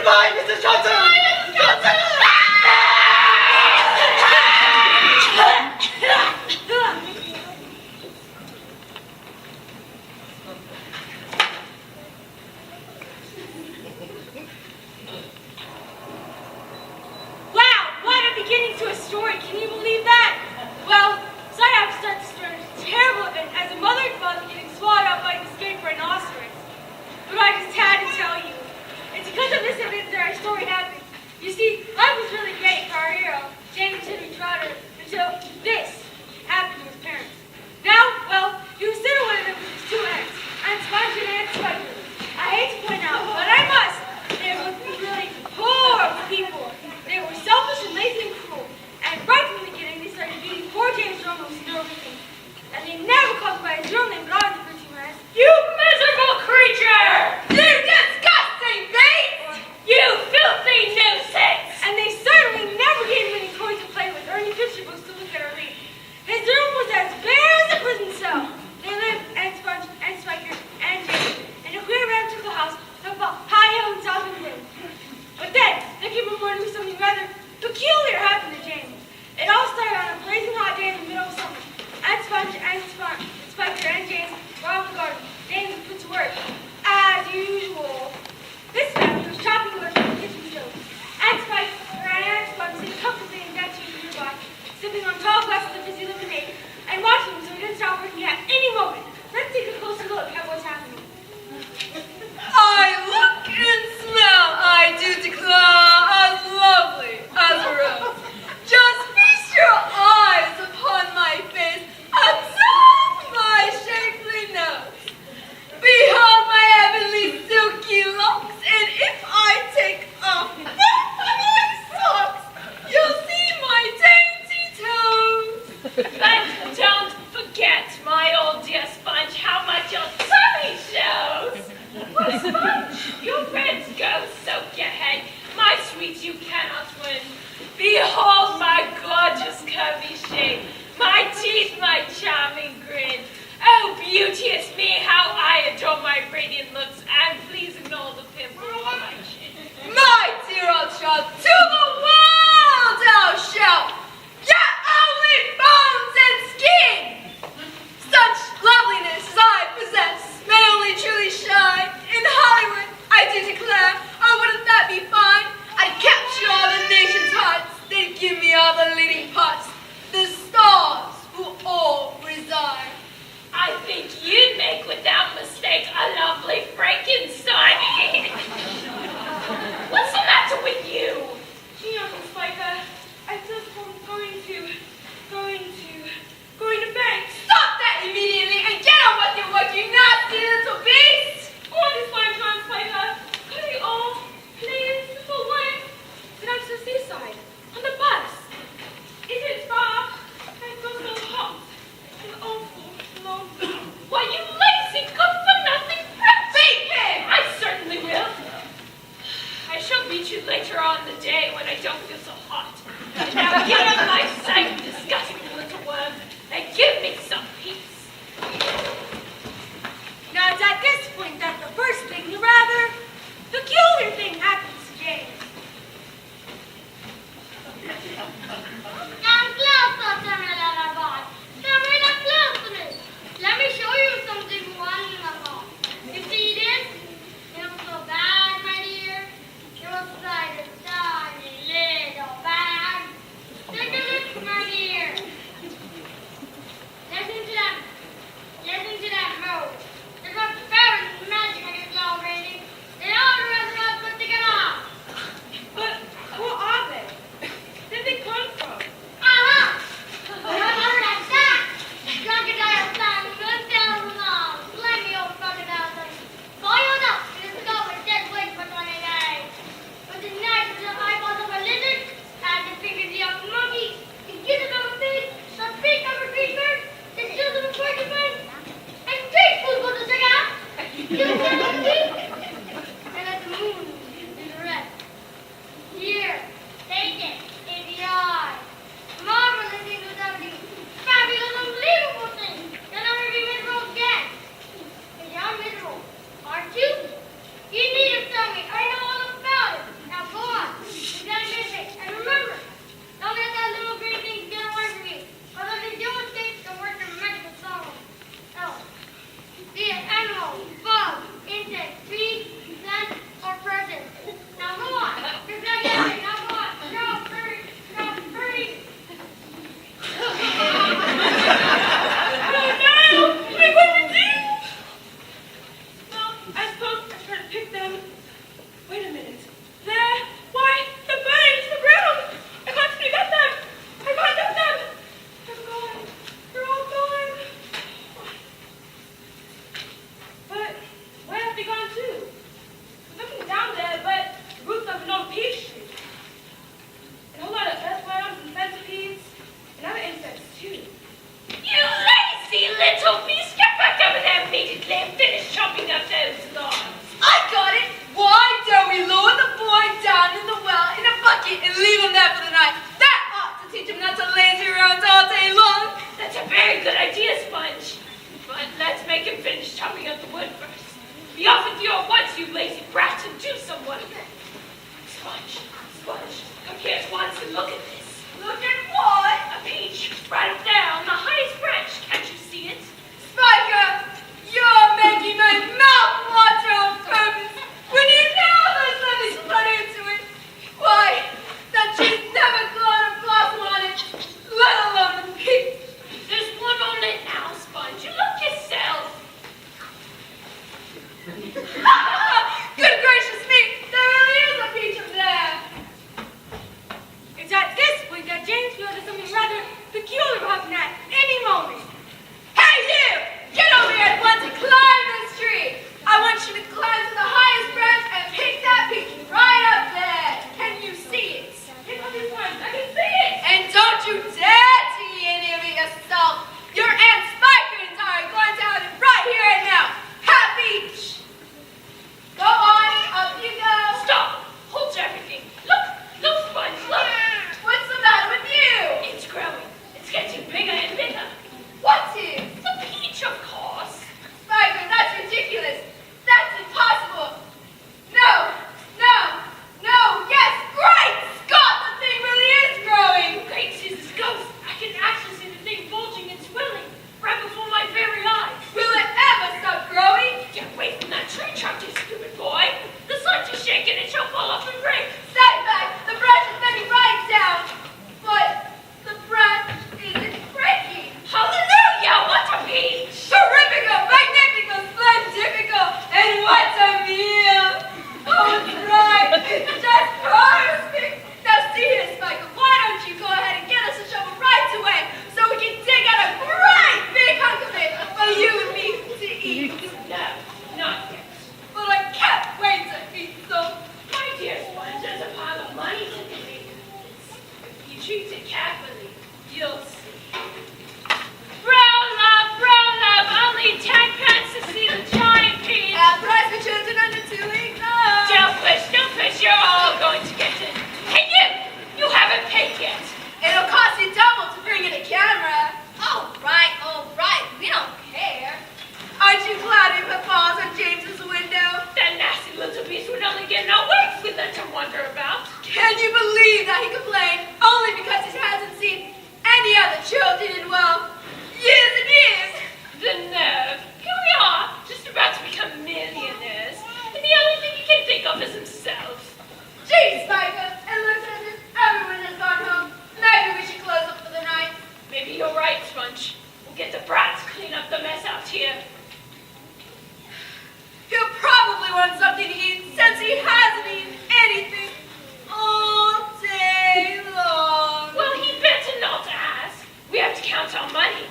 Goodbye, Mrs. Johnson! Johnson! Beginning to a story. Can you believe that? Well, so I have to start the story with a terrible event as a mother and father getting swallowed up by an escape rhinoceros. But I just had to tell you. It's because of this event that our story happened. You see, life was really great for our hero, James Henry Trotter, until this happened to his parents. Now, well, he was sitting with them with his two aunts, Aunt Sponge and Aunt Spiker. I hate to point out, but I must. They were really horrible people. They were selfish and lazy and cruel. And right from the beginning, they started beating poor James for almost no reason. And they never called him by his real name, but I was referred to him as, "You miserable creature! You disgusting beast! You filthy nuisance!" And they certainly never gave him any toys to play with or any picture books to look at or read. His room was as bare as a prison cell. They lived, Aunt Sponge, Aunt Spiker, and James, in a queer ramshackle house up a high hill in South England. But then, there came a morning with something rather peculiar happened to James. It all started on a blazing hot day in the middle of summer. Aunt Sponge, Spiker, and James were out in the garden. James was put to work, as usual. This time, he was chopping wood from the kitchen stove. Aunt Spiker and Aunt Sponge sitting comfortably in that chair nearby, sipping on tall glasses of fizzy lemonade, and watching him so he didn't stop working at any moment. Let's take a closer look at what's happening. I look and smell, I do declare, as lovely as a rose. Just feast your eyes upon my face, observe my shapely nose. Behold my heavenly silky locks, and if I take off my socks, you'll see my dainty toes. But don't forget, my old dear Sponge, how much your tummy shows. Why, Sponge, your red goes soak your head. My sweet, you cannot win. Behold my gorgeous curvy shape, my teeth, my charming grin. Oh, beauteous me, how I adore my radiant looks, and please ignore the pimple on my chin. My dear old child, to the world thou shalt, yet only bones and skin. Such loveliness as I possess may only truly shine in Hollywood, I do declare. Oh, wouldn't that be fine? I'd capture all the nation's hearts. They'd give me all the leading parts. The stars will all reside. I think you'd make, without mistake, a lovely Frankenstein. What's the matter with you? Gee, Uncle Spiker, I just was going to bed. Stop that immediately and get on with your work, you nasty little beast! All this fine time, Spiker. Could we all, please, for once, sit down to the seaside, on the bus? Is it far? I feel so hot and awful lonesome. Why, you lazy, good-for-nothing pet! Beat him! I certainly will. I shall beat you later on in the day when I don't feel so hot. Now get out of my sight, disgusting little worm, and give me some peace. Now it's at this point that the first thing, the rather peculiar thing happens to James. Come closer to me, little boy. Come really close to me. Let me show you something wonderful. You see this? It was so bad, my dear. It was like a tiny little bag. Take a look, my dear. Listen to them. Listen to that road. There's not very magic in it already. They all the rest of us put together. But who are they? Where did they come from? I Listen, look at this. Look at what? A peach, right up there on the highest branch. Can't you see it? Spiker, you're making my mouth water on purpose. When you know there's nothing put into it. Why, that tree's never grown a blossom on it, let alone a peach. There's one on it now, Sponge. You look yourself. Good gracious me, there really is a peach up there. It's at this point that James feels there's something rather peculiar happening at any moment. Hey you! Get over here at once and climb this tree. I want you to climb to the highest branch and pick that peach right up there. Can you see it? Get on these ones. I can see it. And don't you dare see any of it yourself. Your Aunt Spiker and I are going to have it right here and now. Have peach. Go on, up you go. Stop. Hold everything. Look, Sponge, look. What's the matter with you? It's growing. It's getting bigger and bigger. What is? The peach, of course. Spiker, that's ridiculous. That's impossible. No, no, no, yes, great Scott, the thing really is growing. Great Caesar's ghost. I can actually see the thing bulging and swelling right before my very eyes. Will it ever stop growing? Get away from that tree trunk, you stupid boy. The sun's just shaking and she'll fall off and break. Stand back, the branch is bending right down. But the branch isn't breaking. Hallelujah! What a peach! Terrifico, magnifico, splendifico, and what a meal! Oh, it's right, it's just perfect. Now see here, Spiker, why don't you go ahead and get us a shovel right away so we can dig out a great big hunk of it for you and me to eat. No, not yet. But I can't wait to eat some. My dear Sponge, there's a pile of money to be made. If you treat it carefully, you'll see. Brown love, I'll need 10 pence to see the giant peach. Half price for children under 2 weeks old. Don't push, you're all going to get it. Hey you haven't paid yet. It'll cost you double to bring in a camera. All right, we don't care. Aren't you glad it falls on James's window? That nasty little beast would only get no work if we let him wander about. Can you believe that he complained only because he hasn't seen any other children in, well, years and years? The nerve. Here we are, just about to become millionaires. And the only thing he can think of is himself. Gee, Spiker, it looks as if everyone has gone home. Maybe we should close up for the night. Maybe you're right, Sponge. We'll get the brats to clean up the mess out here. He'll probably want something to eat since he hasn't eaten anything all day long. Well, he'd better not ask. We have to count our money.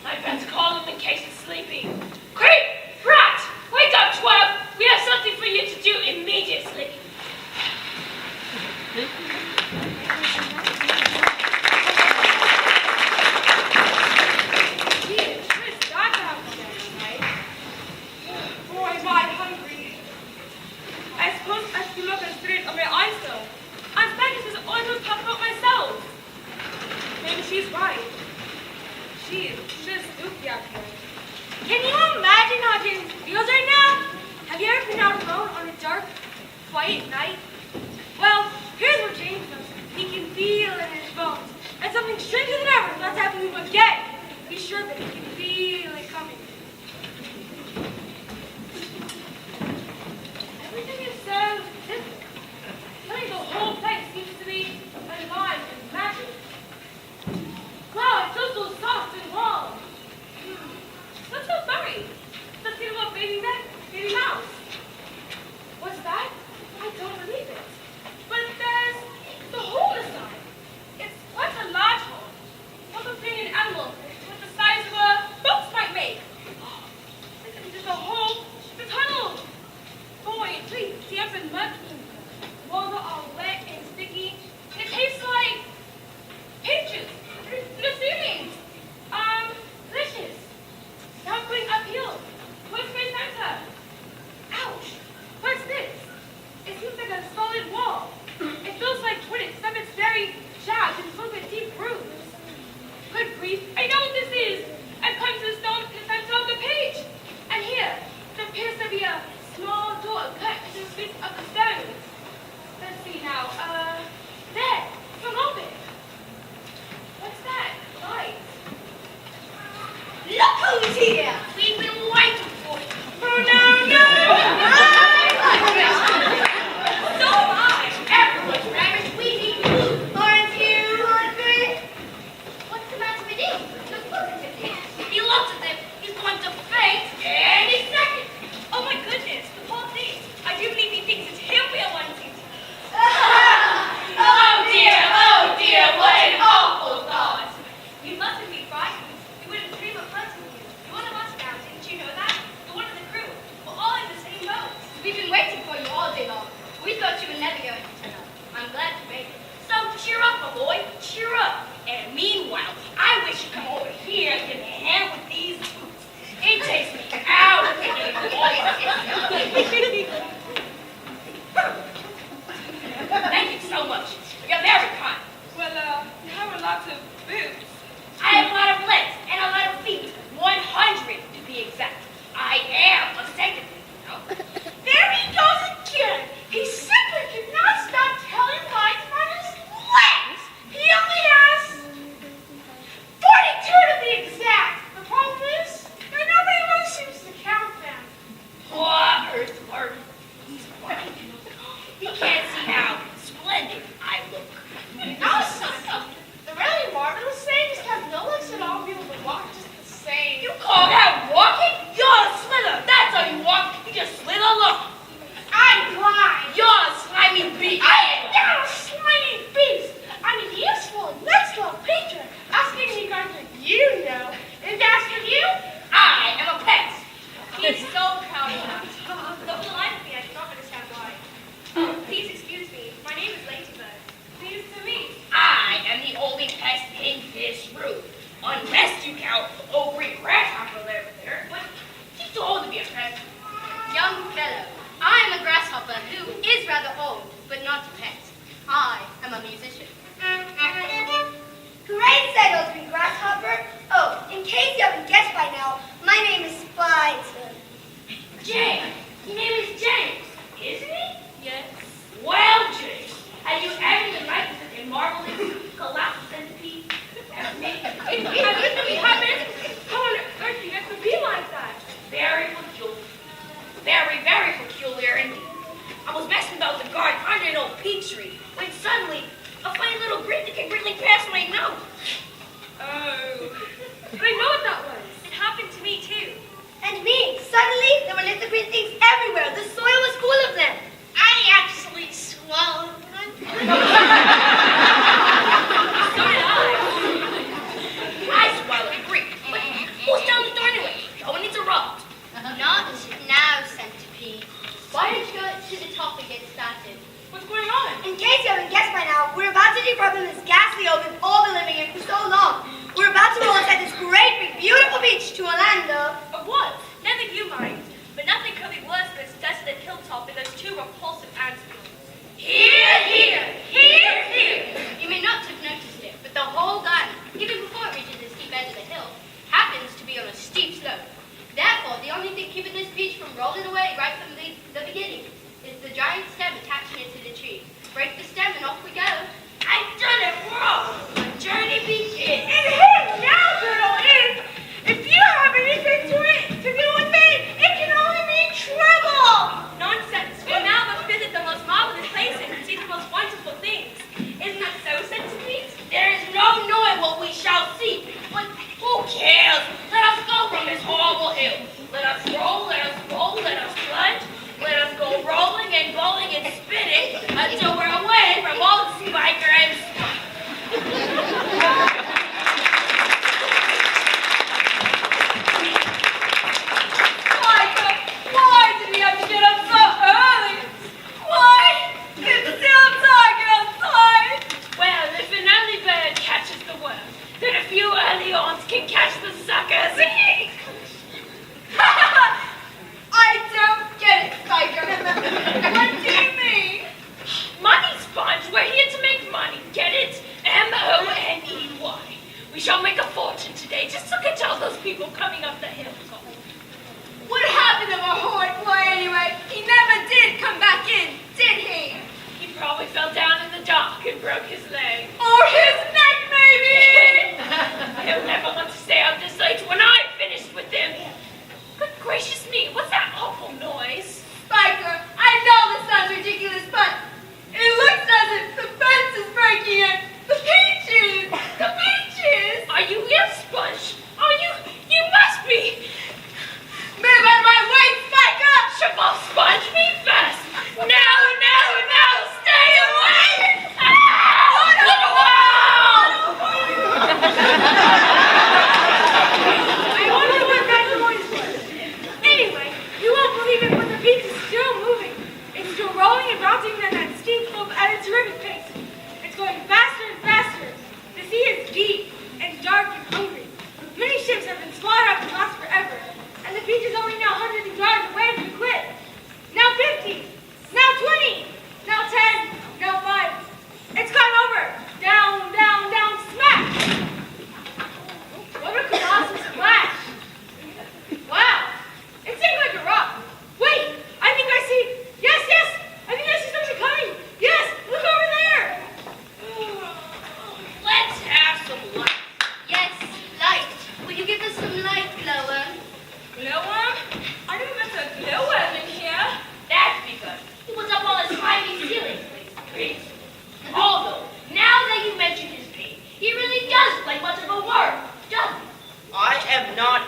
I'd better call him in case he's sleeping. Quick, brat! Wake up, twelve! We have something for you to do immediately. Gee, it's Chris got to have dinner tonight. Boy, am I hungry. I suppose I should look at the spirit of my eyes though. I'm Spanish is almost talking about myself. Maybe she's right. She is just spooky out here. Can you imagine how James feels right now? Have you ever been out alone on a dark, quiet night? Well, here's what James knows. He can feel in his bones. And something stranger than ever that's happening again. He's sure that he can feel it coming. Everything is so different. Suddenly the whole place seems to be alive and magic. Wow, it feels so soft and warm. What's so funny? Let's get about baby mouse. What's that? I don't believe it. But there's the hole inside. It's quite a large hole. What a big animal with the size of a boat might make. dear. We've been waiting for you. Oh, no, no. So am I. Everyone's ravished. We need food. Aren't you hungry? What's the matter with him? Look positively. He looks as if he's going to faint any second. Oh my goodness, the poor thing. I do believe he thinks it's him we are wanting. Oh dear, what an awful thought. You mustn't be frightened. We wouldn't dream of hurting you. You're one of us now, didn't you know that? You're one of the crew. We're all in the same boat. We've been waiting for you all day long. We thought you were never going to turn up. I'm glad you made it. So cheer up, my boy, cheer up. And meanwhile, I wish you'd come over here and give me a hand with these boots. It takes me hours to get them over. Thank you so much. You're very kind. Well, you have a lot of boots. I have a lot of legs and a lot of feet. 100 to be exact. I am a second. There he goes again. He simply cannot stop telling lies about his legs. He only has 42 to be exact. The problem is that nobody really seems to count them. Poor earthworm. He's blind. He can't see how splendid I look. No, son. The really marvelous thing is to have no legs at all and be able to walk just the same. You call that walking? You're a slither. That's how you walk. You just slither along. I'm blind. You're a slimy beast. I am not a slimy beast. I'm a useful and next-level creature. Asking me guys like you know. And as for you, I am a pest. He's so proud of that. Though for the life of me, I cannot understand why. Please excuse me. My name is Ladybird. Please to me. I am the only pest in this room. Unless you count old green grasshopper over there. But he's too old to be a pest. Young fellow, I am a grasshopper who is rather old, but not a pet. I am a musician. Great said old green grasshopper. Oh, in case you haven't guessed by now, my name is Spider. James. Your name is James, isn't it? Yes. Well, James, have you ever been like such a marvelous colossal centipede? Ever made? We haven't. How on earth do you get to be like that? Very peculiar. Very, very peculiar indeed. I was messing about the garden under an old peach tree when suddenly a funny little grin came really past my nose. Oh. I know what that was. It happened to me too. And me, suddenly there were little green things everywhere. The soil was full of them. I actually swallowed one. So did I swallowed a grape. But who's down the door anyway? No one needs a rub. Not now, centipede. Why don't you go to the top and get started? What's going on? In case you haven't guessed by now, we're about to defrost this ghastly oak we've all been living in for so long. We're about to roll inside this great, big, beautiful beach to a land of What? Never you mind. But nothing could be worse than this desolate hilltop with those two repulsive ants. Here, here, here, here. You may not have noticed it, but the whole garden, even before it reaches the steep edge of the hill, happens to be on a steep slope. Therefore, the only thing keeping this beach from rolling away right from the beginning is the giant stem attaching it to the tree. Break the stem and off we go. I've done it wrong. The journey begins. And here now, little is, if you have anything to do with me, it can only mean trouble. Nonsense. We now must visit the most marvelous places and see the most wonderful things. Isn't that so, centipede? There is no knowing what we shall see. But who cares? Let us go from this horrible hill. Let us roll, let us roll, let us plunge. Let us go rolling and rolling and spinning until we're away from old Spiker and Spike. Why did we have to get up so early? Why? It's still dark outside. Well, if an early bird catches the worm, then a few early horns can catch the suckers. I don't get it, Spiker. What do you mean? Money, Sponge. We're here to make money. Get it? M-O-N-E-Y. We shall make a fortune today. Just look at all those people coming up the hill. What happened to our horned boy anyway? He never did come back in, did he? He probably fell down in the dock and broke his leg. Or his neck, maybe? He'll never want to stay out this late when I'm finished with him.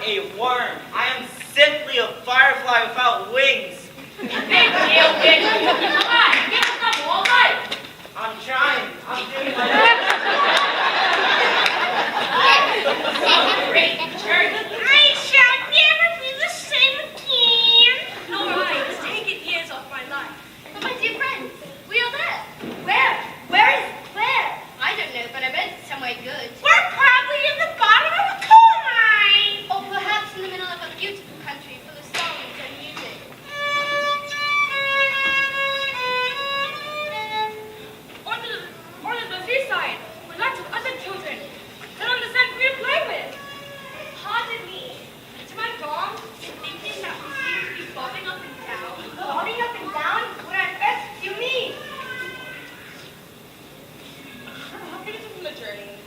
a worm. I am simply a firefly without wings. Big deal, big deal. Come on, give us some all night. I'm trying. I'm doing my best. Great journey. I shall never be the same again. Nor I. It's taken years off my life. But my dear friends, we are there. Where? Where? I don't know, but I bet it's somewhere good. We're probably in the bottom of a coal mine. Or perhaps in the middle of a beautiful country full of songs and music. Or the seaside, with lots of other children. That understand we to play with. Pardon me. To my mom, thinking that we seem to be bobbing up and down. Bobbing up and down? What on earth do you mean? How big is it from the journey?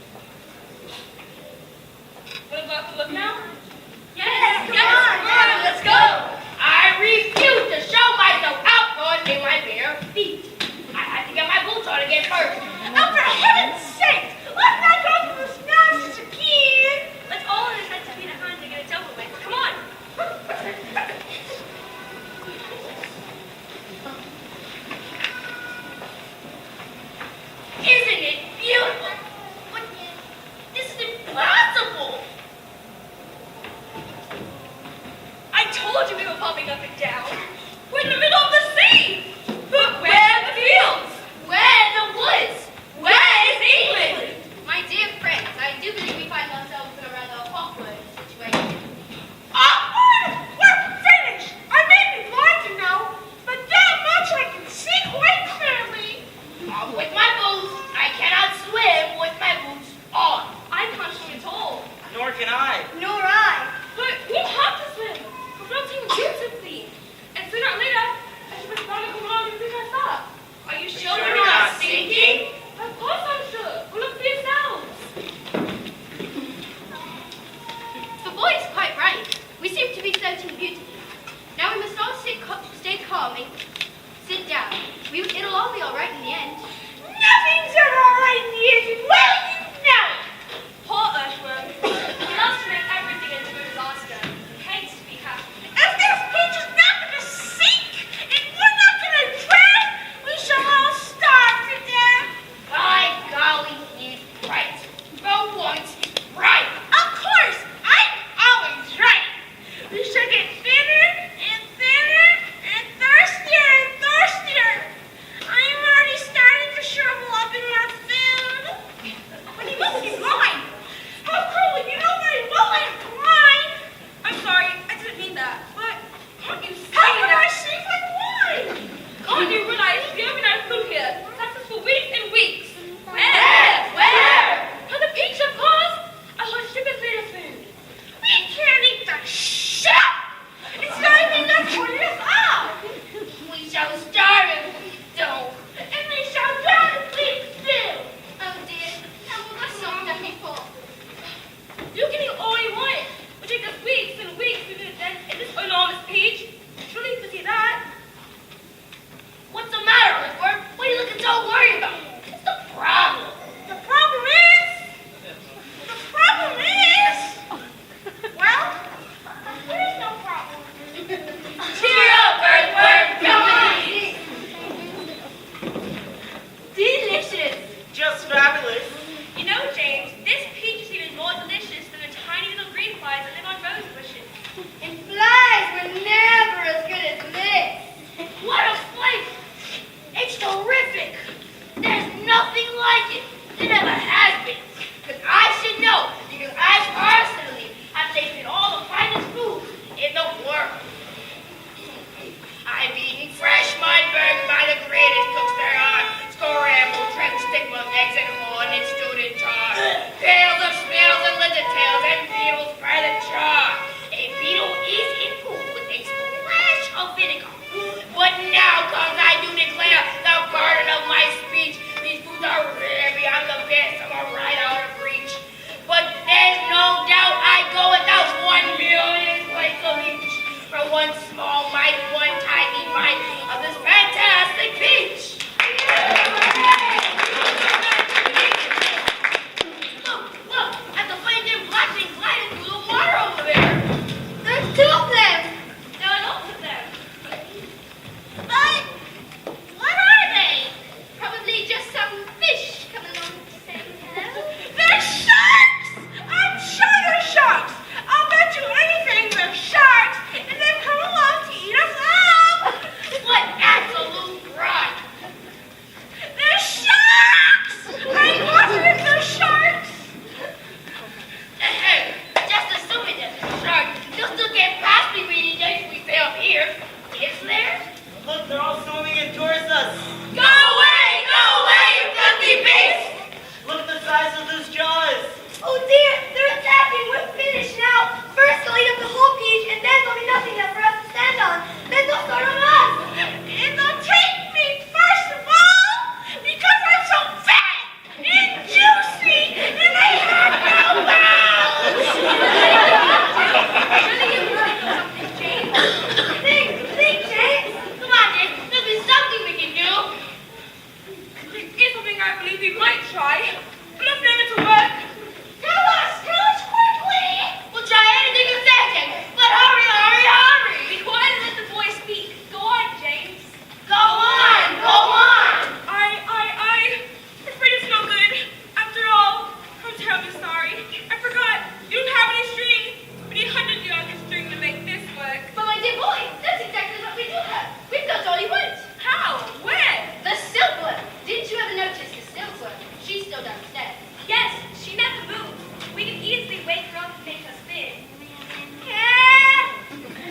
terribly sorry. I forgot. You don't have any string. We need hundreds of yards of string to make this work. But my dear boy, that's exactly what we do have. We've got all you want. How? Where? The silkworm. Didn't you ever notice the silkworm? She's still downstairs. Yes, she never moves. We can easily wake her up and make her spin.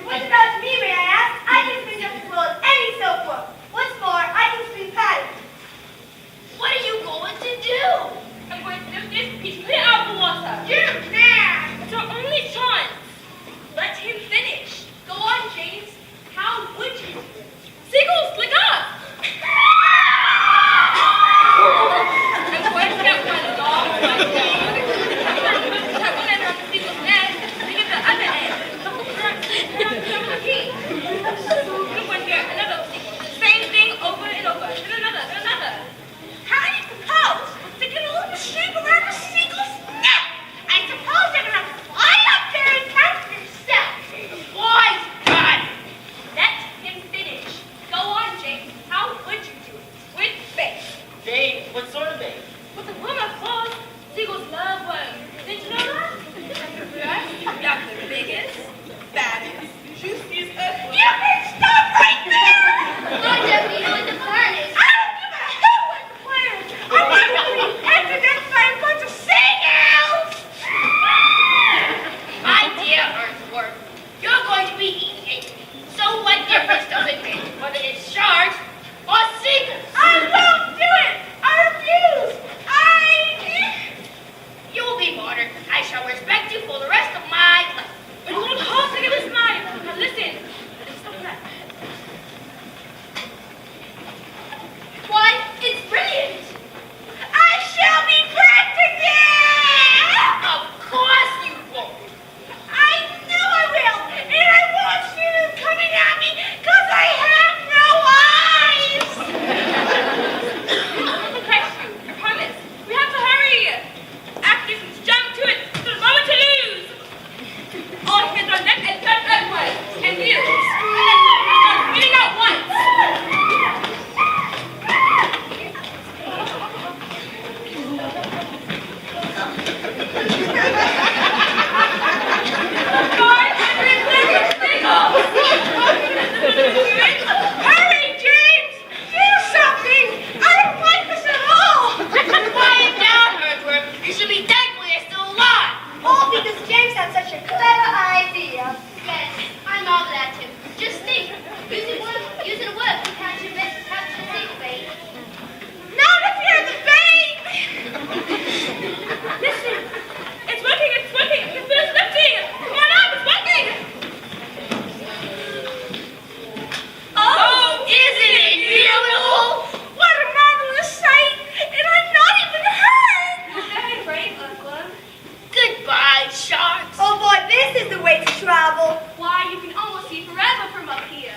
What about me, may I ask? I can spin just as well as any silkworm. What's more, I can spin patterns. What are you going to do? I'm going to lift this piece clear out of the water. You can. It's our only chance. Let him finish. Go on, James. How would you? Seagulls, look up! I'm going to get one long one down. That one end on the seagull's neck. We get the other end. Around the key. Good one here. Another seagull. Same thing over and over. Then another. Then another. How do you propose to get a little shape around the seagull's neck? I suppose they're going to fly up there and count themselves. Wise God! Let him finish. Go on, James. How would you do it? With faith. Bait? What sort of bait? With the worm of course. Seagulls love worms. Did you know that? Yes. Got the biggest, baddest, juiciest earthworm. You can stop right there! I don't even know what the plan is. I don't give a hell what the plan is. I'm not going to be accident by a bunch of seagulls! My dear earthworm, you're going to be eating it. So what difference does it make whether it's sharks or seagulls? I won't do it! I refuse! You'll be martyred. I shall respect you for the rest of my life. But you won't hold to this night. Now listen. Stop that. Why, it's brilliant. I shall be practicing! Of course you won't. I know I will! And I won't see them coming at me because I have no eyes! I'll catch you. I promise. We have to hurry. Actors, jump to it. There's a moment to lose. All hands on deck and turn earthward. And you. Spinning out once. Hurry, James! Do something! I don't like this at all! Quiet down, earthworm. You should be thankful you're still alive. All because James had such a clever idea. Yes, I marvel at him. Just think, using a word to capture seagull bait. Not if you're the bait! Listen! It's working! It's working! It's lifting! Come on up! It's working! Oh, isn't it beautiful? What a marvelous sight! And I'm not even hurt! Very brave, Earthworm. Goodbye, sharks. Oh boy, this is the way to travel. Why, you can almost see forever from up here.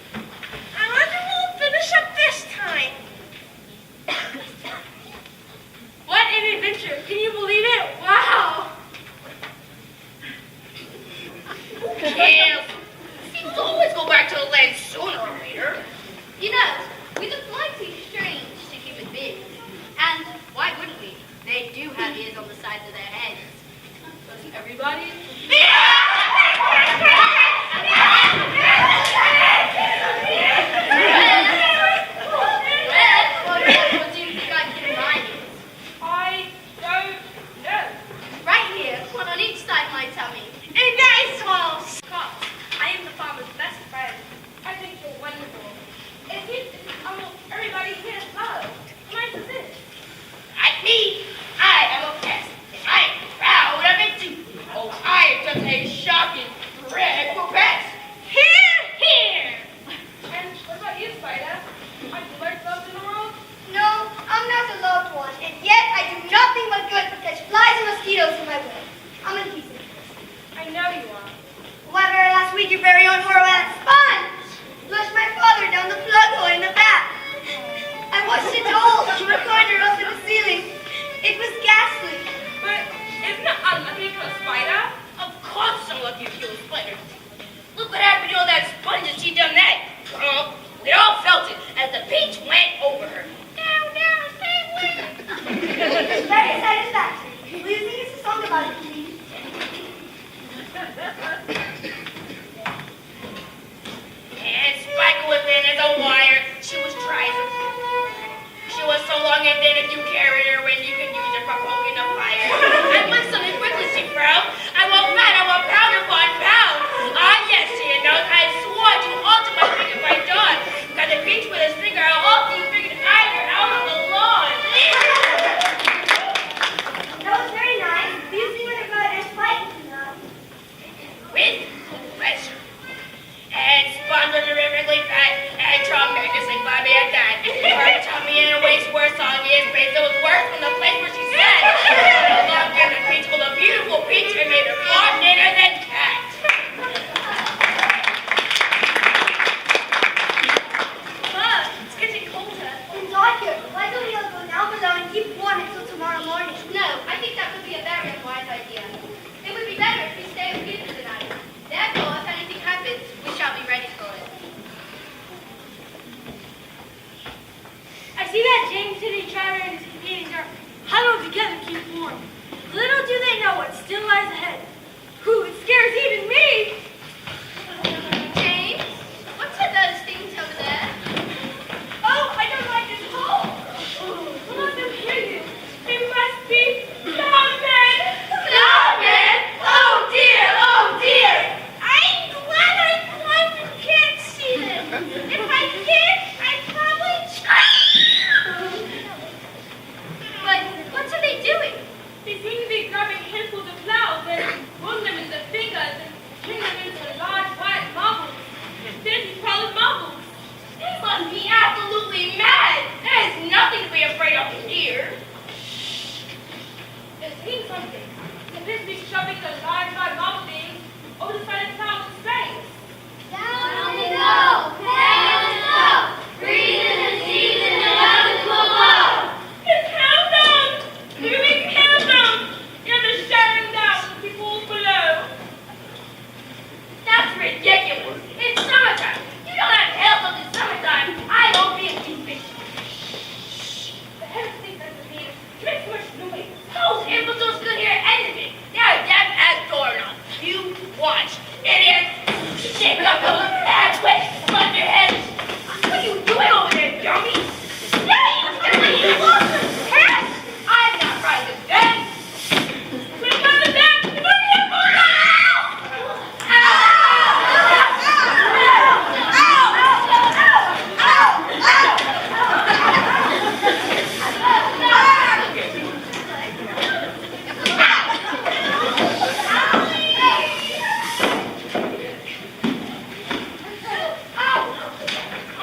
I wonder who will finish up this time. What an adventure! Can you believe it? Wow! Who cares? Seagulls always go back to the land sooner or later. You know, we look mighty strange to human beings. And why wouldn't we? They do have ears on the sides of their heads. Doesn't everybody? Well, what do you think I can remind you? I don't know. Right here, one on each side of my tummy. And that is all. Scott, I am the farmer's best friend. I think you're wonderful. It seems almost everybody here is love. How nice is this? Like me, I am a pest. I am proud of it too. Oh, I am just a shocking dreadful pest. Here, here. And what about you, Spider? Are you most loved in the world? No, I'm not a loved one, and yet I do nothing but good but catch flies and mosquitoes in my way. I'm a decent person. I know you are. However, last week your very own Horwath sponge flushed my father down the plug hole in the bath. I watched it all from a corner up to the ceiling. It was ghastly. But isn't it unlucky for a spider? Of course I'm lucky if you a spider. Look what happened to all that sponge as she done that. We all felt it as the peach went over her. Down, down, stay away. Very satisfactory. Will you sing us a song about it, please? And Spike was in as a wire. She was trying. She was so long and thin if you carried her when you could use her for poking a fire. I want something quickly, she frowned. I want fat, I want pound upon pound. Ah, yes, she knows. I swore to alter my finger by dawn. Got the beach with his finger, I'll alter you figured either out on the lawn. That was very nice. Will you sing us about it, Spike? With pleasure. And spun with a perfectly fat and tremendous like Bobby at that. Her tummy and her waist were soggy as space. It was worse than the place where she sat. A long and the peach with a beautiful peach and made her far thinner than cat. Mom, it's getting colder. It's hot here. Why don't we all go down below and keep warm until tomorrow morning? No, I think that would be a very unwise idea. It would be better if we stay with you for the night. Therefore, if anything happens, we shall be ready for it. I see that James City Charter and his companions are huddled together to keep warm. Little do they know what still lies ahead. Whew, it scares even me. James, what's with those things over there? Oh, I don't like this hole. Will not them hear you? They must be loudmen. Loudman! Oh dear, oh dear! I'm glad I climbed and can't see them. If I did, I'd probably scream. But what are they doing? They seem to be grabbing handfuls of clouds and rolling them into fingers and turning them into large white marbles. This is probably marbles. This must be absolutely mad! There is nothing to be afraid of here. They're seeing something. They appear to be shoving the large white marble things over the side of the clouds in space. Down they go! Down they go! Breathing and seizing the heavens below! It's countdown! Moving countdown! And they're shattering down the people below. That's ridiculous. It's summertime. You don't have hell till it's summertime. I don't feel too big. The head of state doesn't mean to make so much noise. Those imbeciles could hear anything. They're deaf as doorknobs. You watch. Idiots. Shake up those bad wet thunderheads. What are you doing over there, dummy? I'm not frightened of them. We're not of them! We're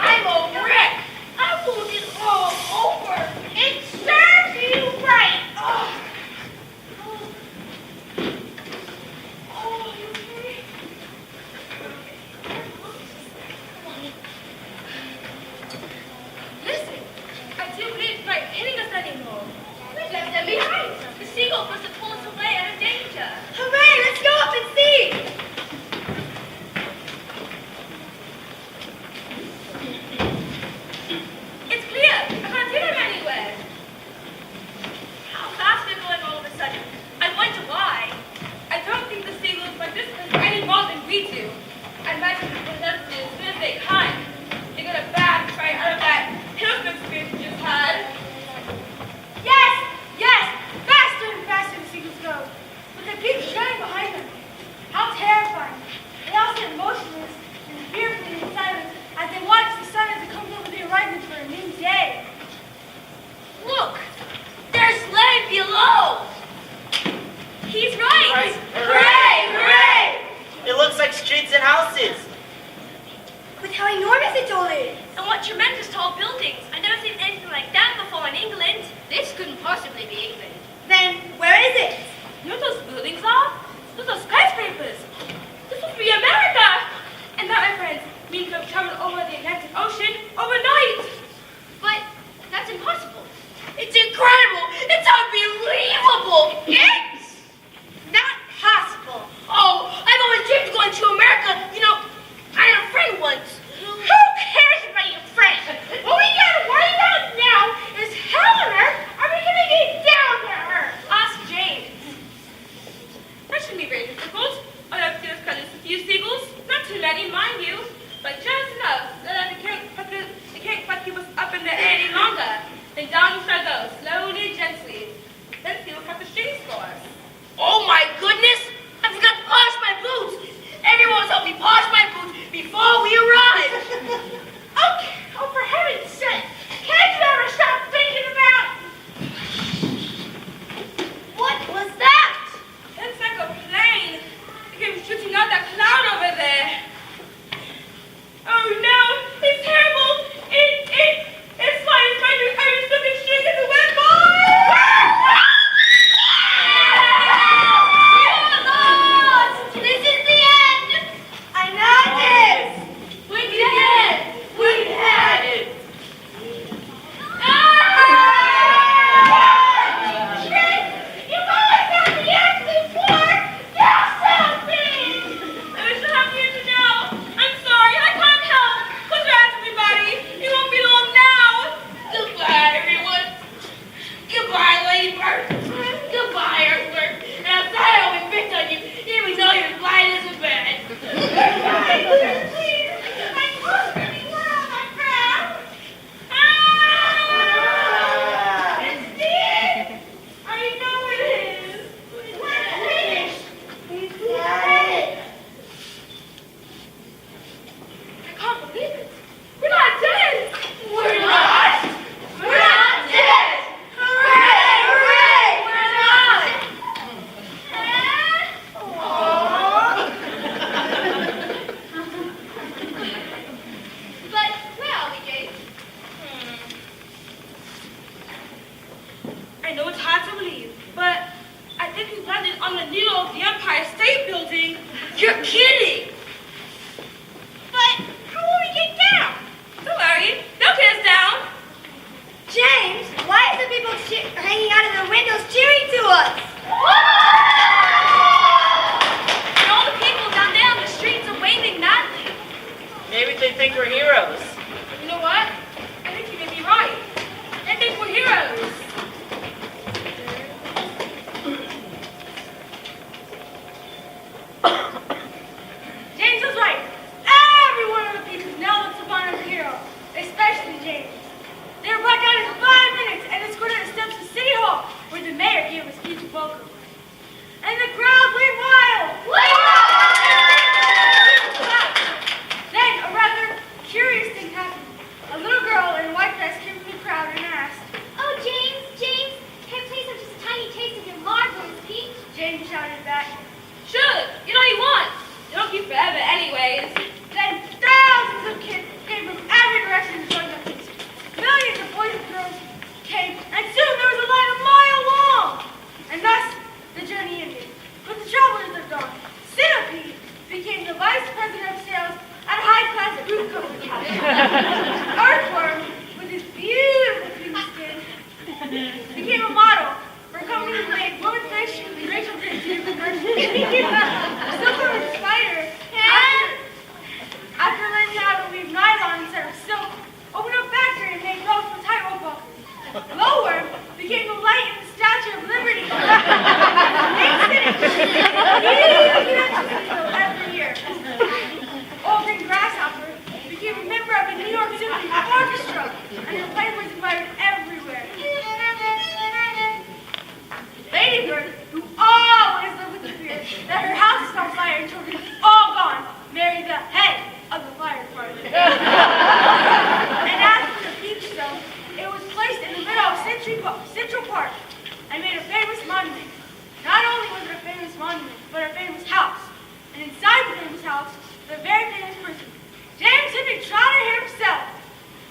I'm a wreck. I pulled it all over. It serves you right. Listen, I do believe it's not hitting us anymore. We left them behind. The seagull must have pulled us away out of danger. Hooray! Let's go up and see! It's clear. I can't see them anywhere. How fast they're going all of a sudden. I wonder why. I don't think the seagulls like this place any more than we do. I imagine the possessors, as soon as they climb, they get a bag right out of that pilgrim experience we just had. Yes! Yes! Faster and faster the seagulls go. With the beach running behind them. How terrifying. They all sit motionless and fearfully in silence as they watch the sun as it comes over the horizon for a new day. Look! There's land below! He's right! Hooray! Hooray! It looks like streets and houses. But how enormous it all is! And what tremendous tall buildings! I've never seen anything like that before in England. This couldn't possibly be England. Then, where is it? You know what those buildings are? Those are skyscrapers. This must be America! And that, my friends, means we've traveled over the Atlantic Ocean overnight! But that's impossible. It's incredible! It's unbelievable! It's Not possible. Oh, I've always dreamed of going to America. You know, I had a friend once. Who cares about your friends? What we gotta worry about now is how on earth are we gonna get down to Earth? Ask James. few seagulls, not too many, mind you, but just enough so that they can't quite keep us up in the air any longer. Then down we shall go, slowly, gently. Then see what cut the strings for us. Oh my goodness! I forgot to polish my boots! Everyone's helped me polish my boots before we arrive! Okay, oh for heaven's sake! Can't you ever stop thinking about... What was that? It's like a plane. It came shooting out that cloud over there. Oh no, it's terrible! It's flying right through every slipping string in the web This is the end! I know this! We did it! We had it! You always have the end before! Do something! I wish I had you to know. I'm sorry, I can't help. Put your hands on me, buddy. You won't be long now. Goodbye, everyone. Goodbye, Lady Bird. Goodbye, Earthworm. And I'm sorry I always picked on you, even though you're blind as a bat. Goodbye, please. I'm hungry. We're on my ground. It's dead. I know it is. We're finished. We got it. I can't believe it. We're not dead. We're not. We're not dead. Hooray! Hooray! We're not. But where are we, James? I know it's hard to believe, but I think we landed on the needle of the Empire State Building. You're kidding. But how will we get down? Don't worry, they'll get us down. James, why are the people hanging out of the windows cheering to us? And all the people down there on the streets are waving madly. Maybe they think we're heroes. You know what? I think you may be right. They think we're heroes. James was right. Every one of the people now looks upon as a hero, especially James. They were brought down in 5 minutes and escorted to the steps of City Hall, where the mayor gave a speech of welcome. And the crowd went wild. Then a rather curious thing happened. A little girl in a white dress came from the crowd and asked, Oh, James, can I please have just a tiny taste of your marvelous peach? James shouted back, Sure, get all you want. You don't keep forever anyways. Then thousands of kids came from every direction to join the feast. Millions of boys and girls came, and soon there was a line a mile long. And thus, the journey ended. But the travelers lived on. Centipede became the vice president of sales at a high-class roof company. Earthworm, with his beautiful pink skin, became a model for a company that made woman fish and racial tension commercials. Silver Spider, after learning how to weave nylon instead of silk, opened a factory and made ropes for tightrope walkers. Glowworm became the light in the Statue of Liberty. Every year. Old Green Grasshopper became a member of the New York Symphony Orchestra, and her playing was invited everywhere. Ladybird, who always lived with the fear that her house is on fire and children all gone, married the head of the fire department. And as for the peach stone, it was placed in the middle of Central Park and made a famous monument. Not only was it a famous monument, but a famous house. And inside the famous house, the very famous person, James Henry Trotter himself.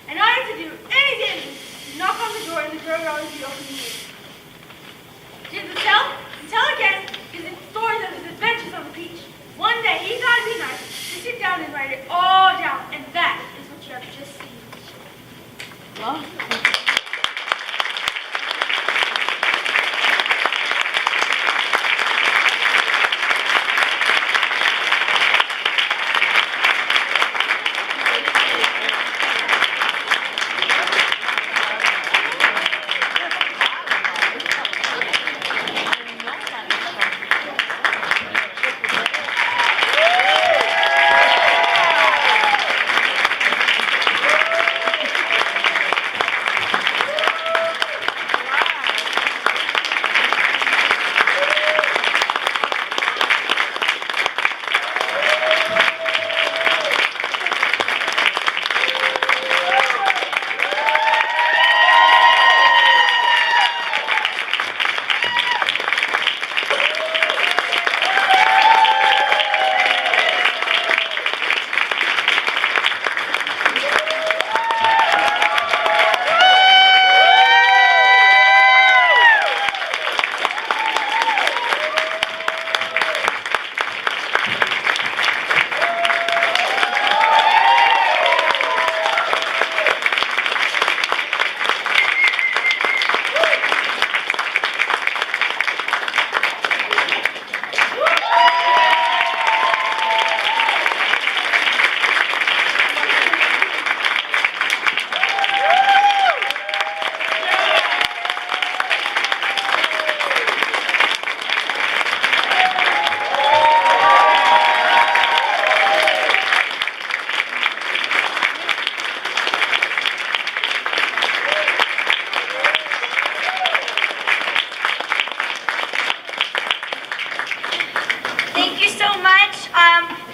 And I had to do anything to knock on the door, and the door would always be open to me. James would tell again his stories of his adventures on the beach. One day he thought it'd be nice to sit down and write it all down, and that is what you have just seen.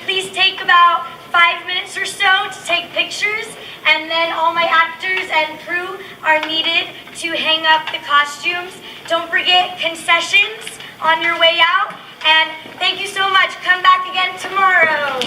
Please take about 5 minutes or so to take pictures, and then all my actors and crew are needed to hang up the costumes. Don't forget concessions on your way out, and thank you so much. Come back again tomorrow.